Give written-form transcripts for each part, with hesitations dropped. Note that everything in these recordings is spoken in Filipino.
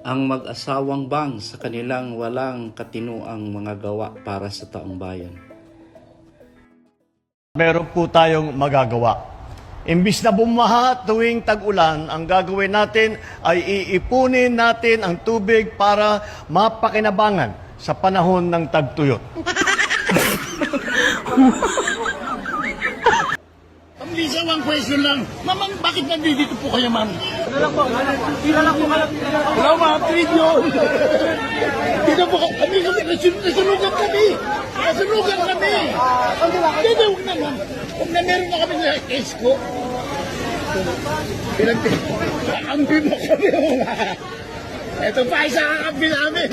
Ang mag-asawang bang sa kanilang walang katinuang mga gawa para sa taong bayan. Meron po tayong magagawa. Imbis na bumaha tuwing tag-ulan, ang gagawin natin ay iipunin natin ang tubig para mapakinabangan sa panahon ng tagtuyot. Ma'am Lisa, one question lang. Ma'am, bakit nandito po kayo, ma'am? Tira lang po kayo. Wala, ma'am, treat yun. Dito po kami, nasunugan kami. Nasunugan kami. Dito, huwag na, ma'am. Huwag na, meron na kami na esko. Kakampi mo kami, wala. Ito pa, isa kakampi namin.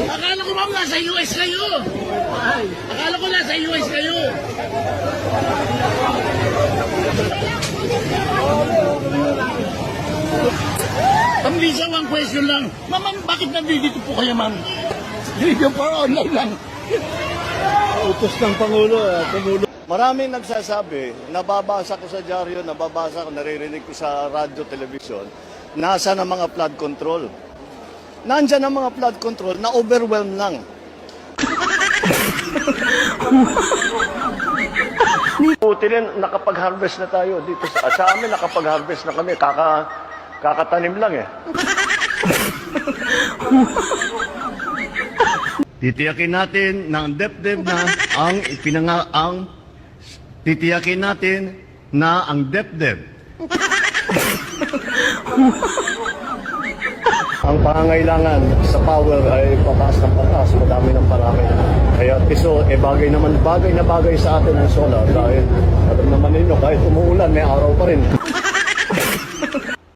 Akala ko, ma'am, nasa US kayo. Akala ko nasa US kayo. Ma'am Lisa, one question lang. Ma'am, bakit nandito po kayo, ma'am? Video for online lang. Utos ng Pangulo. Maraming nagsasabi, nababasa ko sa dyaryo, nababasa ko, naririnig ko sa radyo, telebisyon, nasa ng mga flood control. Nandyan ang mga flood control na overwhelm lang. Putilin, nakapag-harvest na tayo dito. Sa amin, nakapag-harvest na kami. Kakatanim lang eh. Titiyakin natin ng depth na titiyakin natin na ang depth. Ang pangangailangan sa power ay pataas ng pataas, madami ng parami. Kaya piso, bagay na bagay sa atin ang solar dahil alam naman ninyo, kahit umuulan, may araw pa rin.